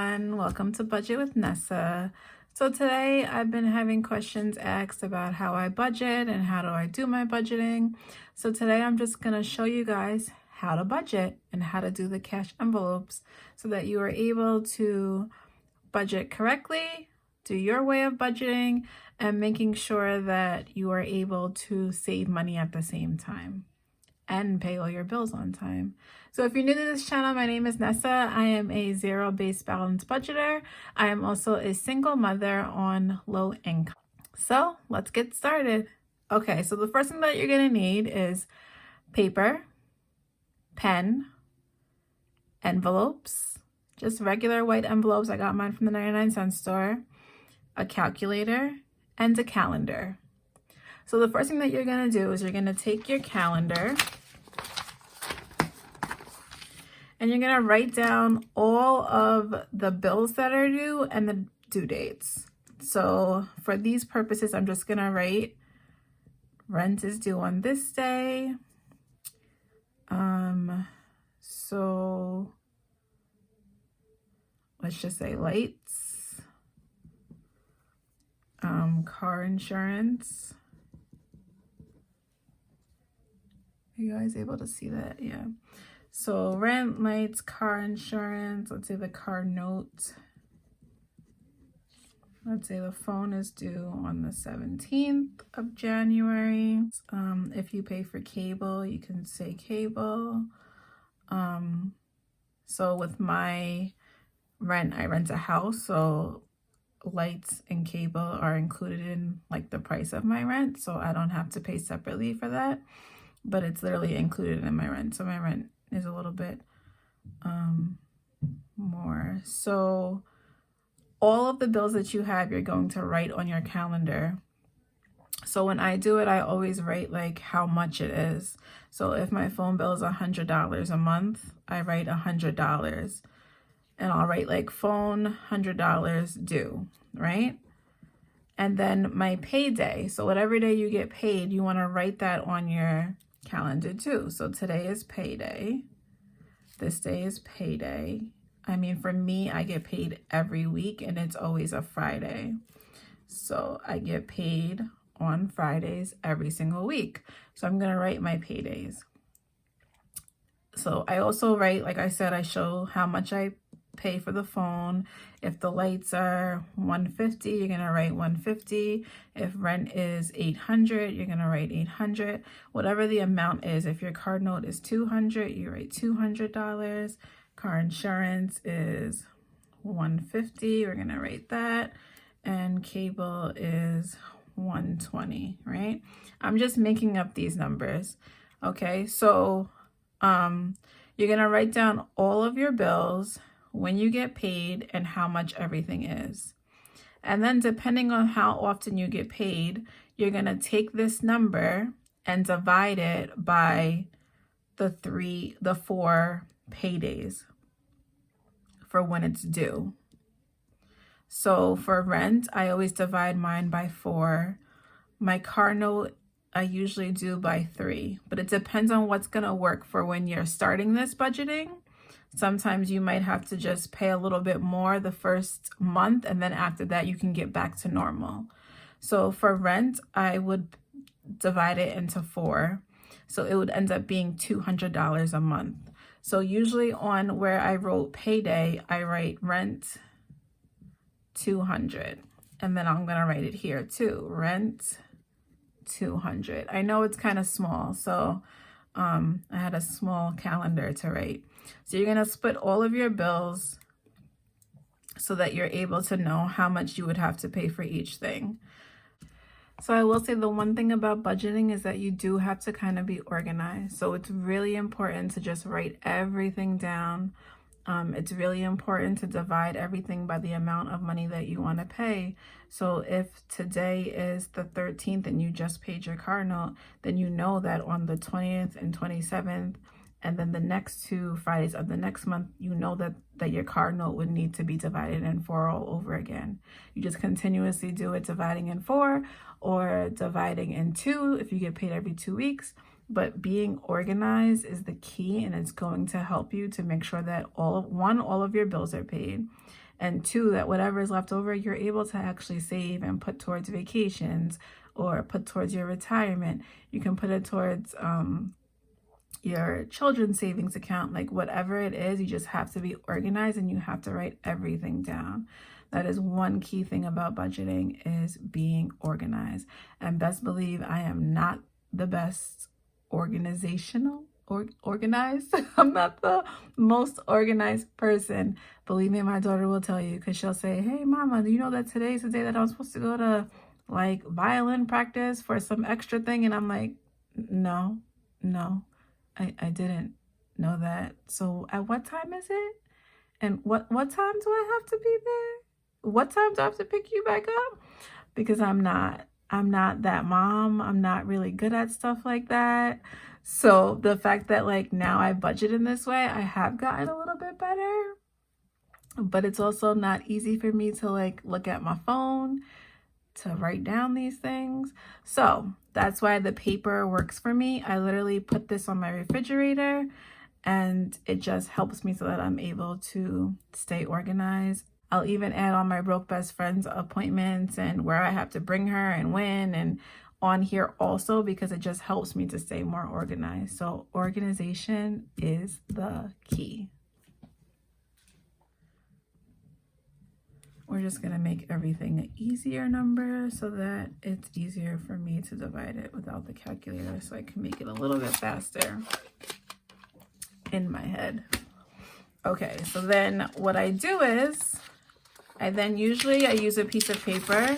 everyone, welcome to Budget with Nessa. So today I've been having questions asked about how I budget and how do I do my budgeting. So today I'm just going to show you guys how to budget and how to do the cash envelopes so that you are able to budget correctly, do your way of budgeting, and making sure that you are able to save money at the same time and pay all your bills on time. So if you're new to this channel, my name is Nessa. I am a zero-based balance budgeter. I am also a single mother on low income. So let's get started. Okay, so the first thing that you're gonna need is paper, pen, envelopes, just regular white envelopes. I got mine from the 99-cent store, a calculator, and a calendar. So the first thing that you're gonna do is you're gonna take your calendar and you're gonna write down all of the bills that are due and the due dates. So for these purposes, I'm just gonna write rent is due on this day. So let's just say lights, car insurance. Are you guys able to see that? Yeah. So rent, lights, car insurance, let's say the car note. Let's say the phone is due on the 17th of January. If you pay for cable, you can say cable. So with my rent, I rent a house, so lights and cable are included in like the price of my rent, so I don't have to pay separately for that, but it's literally included in my rent. So my rent is a little bit more. So all of the bills that you have, you're going to write on your calendar. So when I do it, I always write like how much it is. So if my phone bill is $100 a month, I write $100, and I'll write like phone $100 due, right? And then my payday, so whatever day you get paid, you want to write that on your calendar too. So today is payday. This day is payday. I mean, for me, I get paid every week and it's always a Friday. So I get paid on Fridays every single week. So I'm going to write my paydays. So I also write, like I said, I show how much I pay for the phone. If the lights are $150, you're gonna write $150. If rent is $800, you're gonna write $800. Whatever the amount is. If your card note is $200, you write $200. Car insurance is $150, we're gonna write that. And cable is $120, right? I'm just making up these numbers. Okay, so you're gonna write down all of your bills, when you get paid, and how much everything is. And then depending on how often you get paid, you're going to take this number and divide it by the 4 paydays for when it's due. So for rent, I always divide mine by 4. My car note, I usually do by 3, but it depends on what's going to work for when you're starting this budgeting. Sometimes you might have to just pay a little bit more the first month, and then after that you can get back to normal. So for rent, I would divide it into 4. So it would end up being $200 a month. So usually on where I wrote payday, I write rent $200. And then I'm gonna write it here too, rent $200. I know it's kind of small, so I had a small calendar to write. So you're gonna split all of your bills so that you're able to know how much you would have to pay for each thing. So I will say the one thing about budgeting is that you do have to kind of be organized. So it's really important to just write everything down. It's really important to divide everything by the amount of money that you want to pay. So if today is the 13th and you just paid your car note, then you know that on the 20th and 27th, and then the next 2 Fridays of the next month, you know that your car note would need to be divided in 4 all over again. You just continuously do it, dividing in 4 or dividing in 2 if you get paid every 2 weeks. But being organized is the key, and it's going to help you to make sure that all of your bills are paid. And two, that whatever is left over, you're able to actually save and put towards vacations or put towards your retirement. You can put it towards your children's savings account, like whatever it is. You just have to be organized and you have to write everything down. That is one key thing about budgeting, is being organized. And best believe I am not the best organized. I'm not the most organized person. Believe me, my daughter will tell you, because she'll say, hey mama, do you know that today's the day that I'm supposed to go to like violin practice for some extra thing? And I'm like, no, I didn't know that. So at what time is it? And what time do I have to be there? What time do I have to pick you back up? Because I'm not that mom. I'm not really good at stuff like that. So the fact that like now I budget in this way, I have gotten a little bit better, but it's also not easy for me to like look at my phone to write down these things. So that's why the paper works for me. I literally put this on my refrigerator and it just helps me so that I'm able to stay organized. I'll even add on my broke best friend's appointments and where I have to bring her and when, and on here also, because it just helps me to stay more organized. So organization is the key. We're just going to make everything an easier number so that it's easier for me to divide it without the calculator, so I can make it a little bit faster in my head. Okay, so then what I do is I use a piece of paper,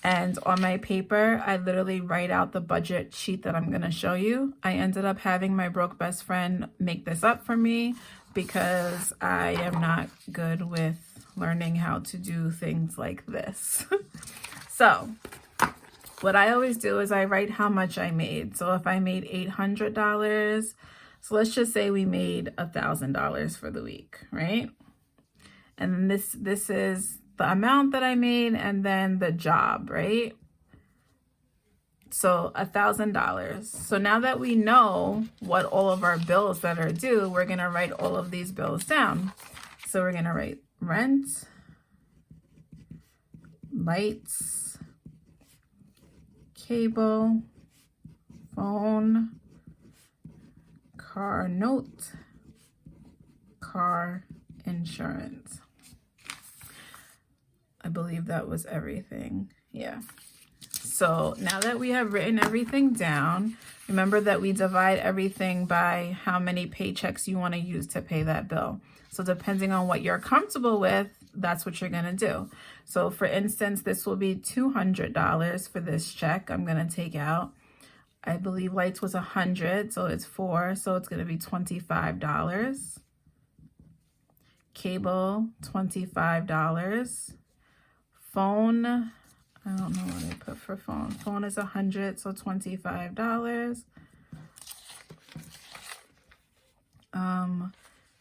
and on my paper I literally write out the budget sheet that I'm going to show you. I ended up having my broke best friend make this up for me because I am not good with learning how to do things like this. So what I always do is I write how much I made. So if I made $800, so let's just say we made $1,000 for the week, right? And this is the amount that I made and then the job, right? So $1,000. So now that we know what all of our bills that are due, we're going to write all of these bills down. So we're going to write rent, lights, cable, phone, car note, car insurance. I believe that was everything. Yeah. So now that we have written everything down, remember that we divide everything by how many paychecks you want to use to pay that bill. So depending on what you're comfortable with, that's what you're going to do. So for instance, this will be $200 for this check. I'm going to take out, I believe lights was 100, so it's 4, so it's going to be $25. Cable, $25. Phone, I don't know what I put for phone. Phone is 100, so $25.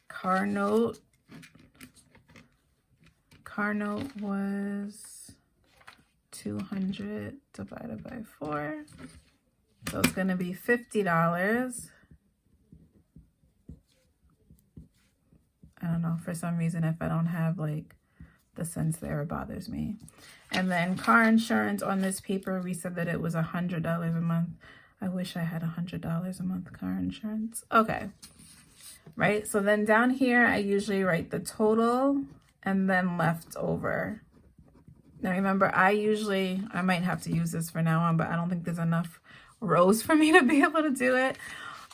Car note was 200 divided by 4. So it's going to be $50. I don't know, for some reason, if I don't have like the cents there, it bothers me. And then car insurance on this paper, we said that it was $100 a month. I wish I had $100 a month car insurance. Okay. Right. So then down here, I usually write the total and then leftover. Now remember, I might have to use this for now on, but I don't think there's enough rows for me to be able to do it.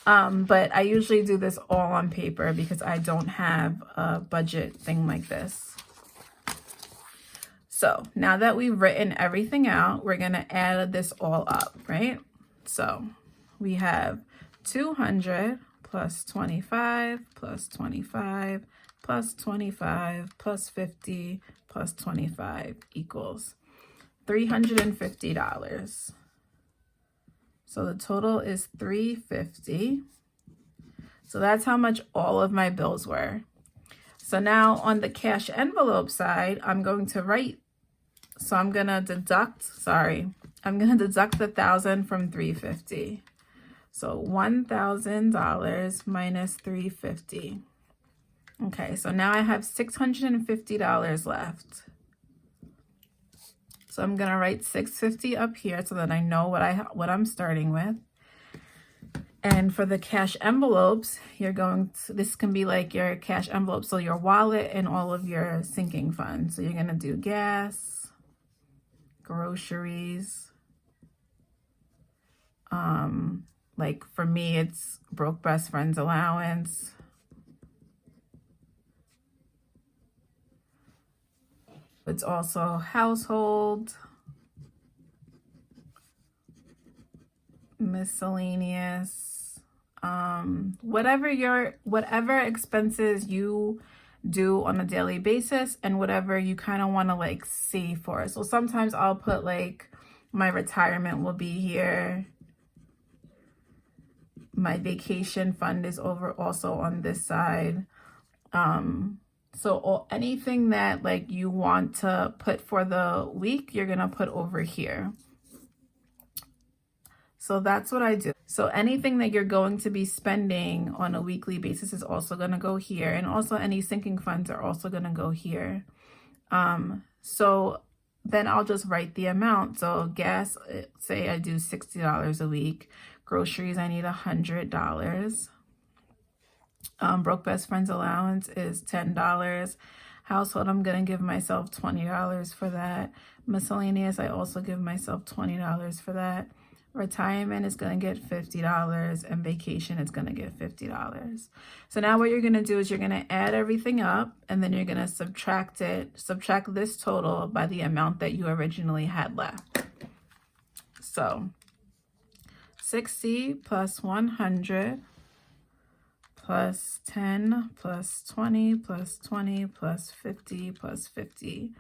But I usually do this all on paper because I don't have a budget thing like this. So now that we've written everything out, we're going to add this all up, right? So we have 200 plus 25 plus 25 plus 25 plus 50 plus 25 equals $350. So the total is $350. So that's how much all of my bills were. So now on the cash envelope side, I'm going to write, so I'm going to deduct the 1,000 from $350. So $1,000 minus $350. Okay, so now I have $650 left. So I'm gonna write $650 up here so that I know what I'm starting with. And for the cash envelopes, this can be like your cash envelope, so your wallet and all of your sinking funds. So you're gonna do gas, groceries, like for me, it's broke best friend's allowance. It's also household, miscellaneous, whatever expenses you do on a daily basis and whatever you kind of want to like save for. So sometimes I'll put like my retirement will be here. My vacation fund is over also on this side. So anything that like you want to put for the week, you're gonna put over here. So that's what I do. So anything that you're going to be spending on a weekly basis is also gonna go here, and also any sinking funds are also gonna go here. So then I'll just write the amount. So gas, say I do $60 a week. Groceries, I need $100. Broke best friend's allowance is $10. Household, I'm gonna give myself $20 for that. Miscellaneous, I also give myself $20 for that. Retirement is gonna get $50, and vacation is gonna get $50. So now what you're gonna do is you're gonna add everything up, and then you're gonna subtract this total by the amount that you originally had left. So 60 plus 100 plus 10 plus 20 plus 20 plus 50 plus 50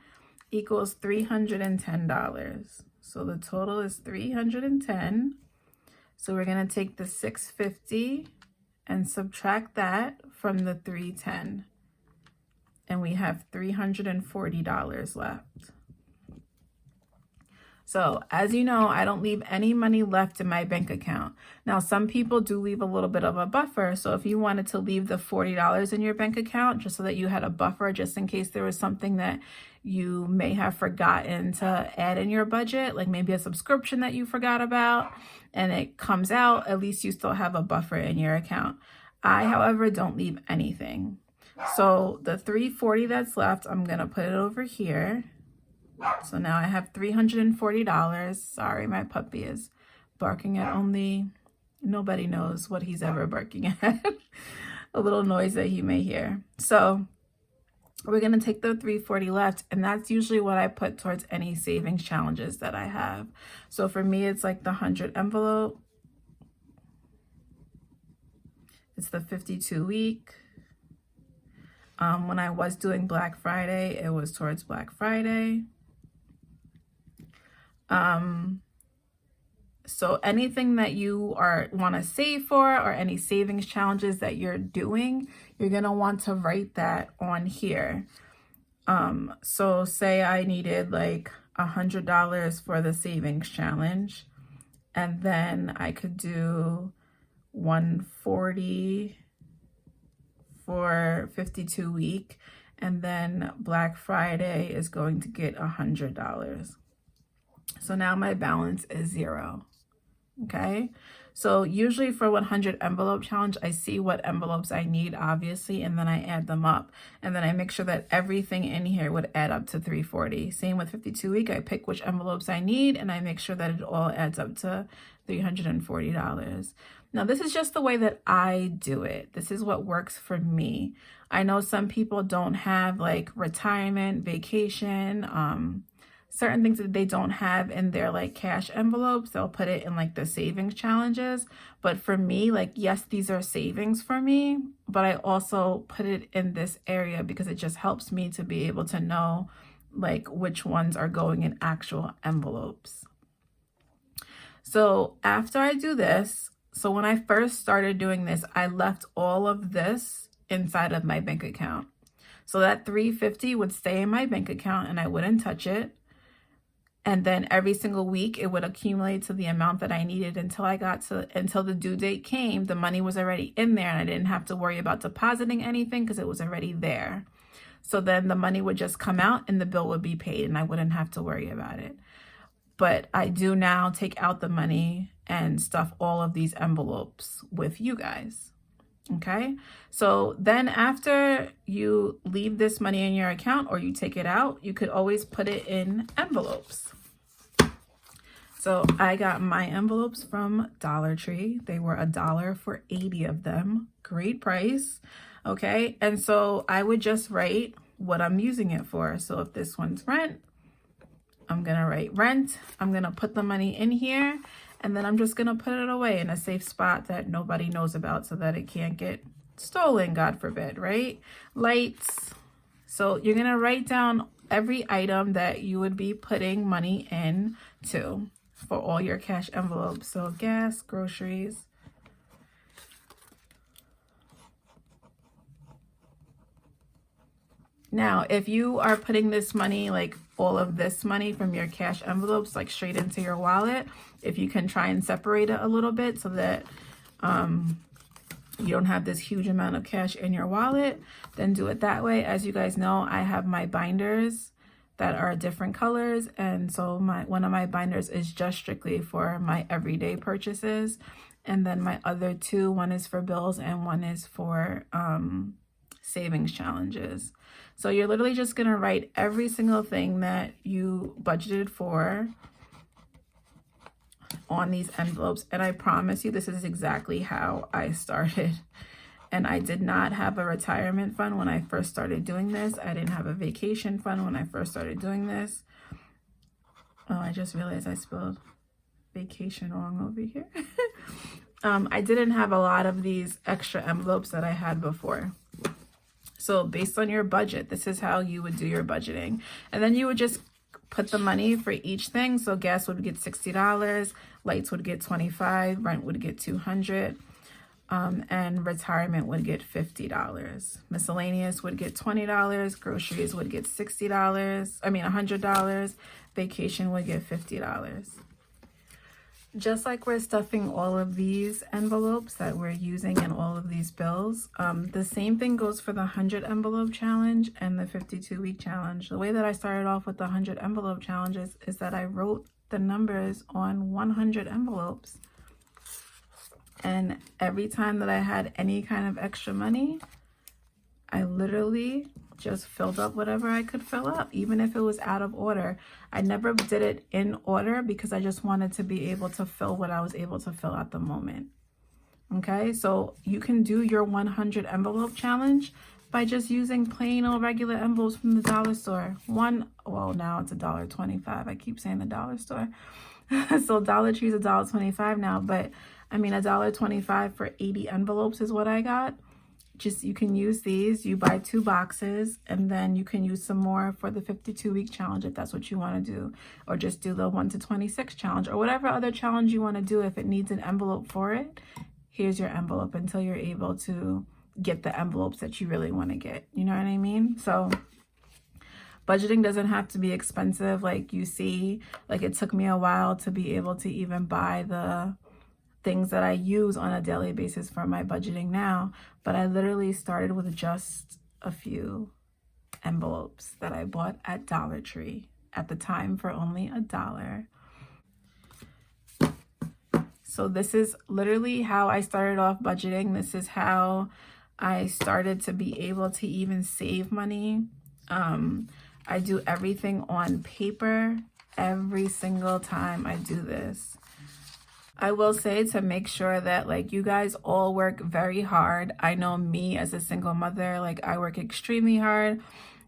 equals $310. So the total is 310. So we're going to take the 650 and subtract that from the 310. And we have $340 left. So as you know, I don't leave any money left in my bank account. Now, some people do leave a little bit of a buffer. So if you wanted to leave the $40 in your bank account, just so that you had a buffer, just in case there was something that you may have forgotten to add in your budget, like maybe a subscription that you forgot about and it comes out, at least you still have a buffer in your account. I, however, don't leave anything. So the $340 that's left, I'm going to put it over here. So now I have $340. Sorry, my puppy is barking at nobody knows what he's ever barking at. A little noise that he may hear. So we're going to take the $340 left, and that's usually what I put towards any savings challenges that I have. So for me, it's like the 100 envelope. It's the 52 week. When I was doing Black Friday, it was towards Black Friday. So anything that you want to save for, or any savings challenges that you're doing, you're going to want to write that on here. So say I needed like $100 for the savings challenge, and then I could do 140 for 52 week, and then Black Friday is going to get $100. So now my balance is 0. Okay, so usually for 100 envelope challenge, I see what envelopes I need, obviously, and then I add them up, and then I make sure that everything in here would add up to 340. Same with 52 week, I pick which envelopes I need, and I make sure that it all adds up to $340. Now, this is just the way that I do it. This is what works for me. I know some people don't have like retirement, vacation, certain things that they don't have in their like cash envelopes. They'll put it in like the savings challenges. But for me, like, yes, these are savings for me, but I also put it in this area because it just helps me to be able to know like which ones are going in actual envelopes. So after I do this, so when I first started doing this, I left all of this inside of my bank account. So that $350 would stay in my bank account and I wouldn't touch it. And then every single week it would accumulate to the amount that I needed until the due date came. The money was already in there and I didn't have to worry about depositing anything because it was already there. So then the money would just come out and the bill would be paid and I wouldn't have to worry about it. But I do now take out the money and stuff all of these envelopes with you guys. Okay, so then after you leave this money in your account or you take it out, you could always put it in envelopes. So I got my envelopes from Dollar Tree. They were $1 for 80 of them. Great price. Okay, and so I would just write what I'm using it for. So if this one's rent, I'm gonna write rent. I'm gonna put the money in here. And then I'm just going to put it away in a safe spot that nobody knows about so that it can't get stolen, God forbid, right? Lights. So you're going to write down every item that you would be putting money in to for all your cash envelopes. So gas, groceries. Now, if you are putting this money, like all of this money from your cash envelopes, like straight into your wallet, if you can try and separate it a little bit so that you don't have this huge amount of cash in your wallet, then do it that way. As you guys know, I have my binders that are different colors. And so one of my binders is just strictly for my everyday purchases. And then my other two, one is for bills and one is for savings challenges. So you're literally just going to write every single thing that you budgeted for on these envelopes. And I promise you, this is exactly how I started. And I did not have a retirement fund when I first started doing this. I didn't have a vacation fund when I first started doing this. Oh, I just realized I spelled vacation wrong over here. I didn't have a lot of these extra envelopes that I had before. So based on your budget, this is how you would do your budgeting. And then you would just put the money for each thing. So gas would get $60, lights would get $25, rent would get $200, and retirement would get $50. Miscellaneous would get $20, groceries would get $100, vacation would get $50. Just like we're stuffing all of these envelopes that we're using in all of these bills, the same thing goes for the 100 envelope challenge and the 52-week challenge. The way that I started off with the 100 envelope challenges is that I wrote the numbers on 100 envelopes. And every time that I had any kind of extra money, I literally just filled up whatever I could fill up, even if it was out of order. I never did it in order because I just wanted to be able to fill what I was able to fill at the moment. Okay, so you can do your 100 envelope challenge by just using plain old regular envelopes from the dollar store. Now it's $1.25. I keep saying the dollar store. So Dollar Tree is $1.25 now, but I mean $1.25 for 80 envelopes is what I got. You can use these. You buy 2 boxes and then you can use some more for the 52-week challenge if that's what you want to do, or just do the 1 to 26 challenge or whatever other challenge you want to do. If it needs an envelope for it, here's your envelope until you're able to get the envelopes that you really want to get. You know what I mean? So budgeting doesn't have to be expensive. Like you see, like it took me a while to be able to even buy the things that I use on a daily basis for my budgeting now, but I literally started with just a few envelopes that I bought at Dollar Tree at the time for only $1. So this is literally how I started off budgeting. This is how I started to be able to even save money. I do everything on paper every single time I do this. I will say to make sure that like you guys all work very hard. I know me as a single mother, like I work extremely hard.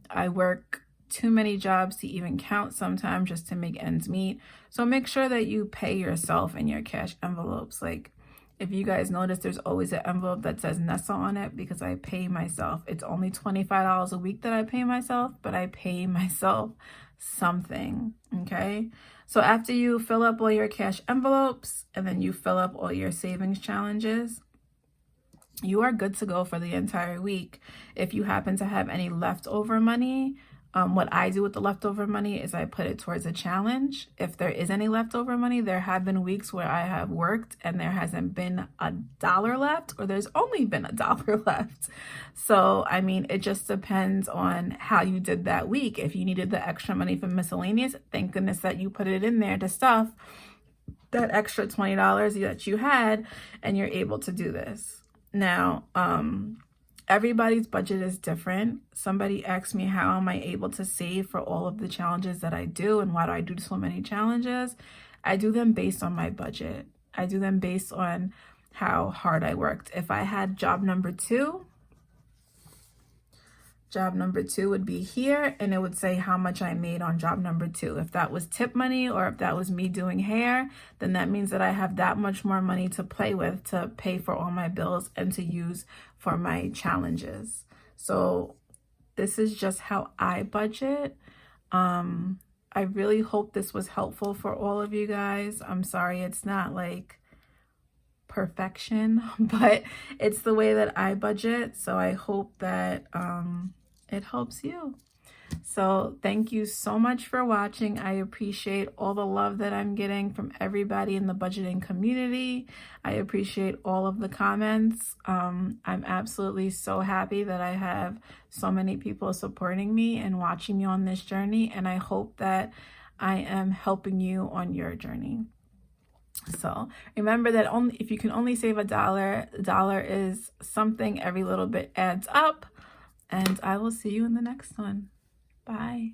I work too many jobs to even count sometimes just to make ends meet. So make sure that you pay yourself in your cash envelopes. Like if you guys notice, there's always an envelope that says Nessa on it because I pay myself. It's only $25 a week that I pay myself, but I pay myself something, okay? So after you fill up all your cash envelopes and then you fill up all your savings challenges, you are good to go for the entire week. If you happen to have any leftover money, What I do with the leftover money is I put it towards a challenge. If there is any leftover money, there have been weeks where I have worked and there hasn't been $1 left, or there's only been $1 left. So, I mean, it just depends on how you did that week. If you needed the extra money from miscellaneous, thank goodness that you put it in there to stuff that extra $20 that you had, and you're able to do this. Now, everybody's budget is different. Somebody asked me, how am I able to save for all of the challenges that I do, and why do I do so many challenges? I do them based on my budget. I do them based on how hard I worked. If I had job number two would be here, and it would say how much I made on job number 2. If that was tip money, or if that was me doing hair, then that means that I have that much more money to play with to pay for all my bills and to use for my challenges. So this is just how I budget. I really hope this was helpful for all of you guys. I'm sorry it's not like perfection, but it's the way that I budget. So I hope that it helps you. So thank you so much for watching. I appreciate all the love that I'm getting from everybody in the budgeting community. I appreciate all of the comments. I'm absolutely so happy that I have so many people supporting me and watching me on this journey. And I hope that I am helping you on your journey. So remember that if you can only save $1, $1 is something. Every little bit adds up. And I will see you in the next one. Bye.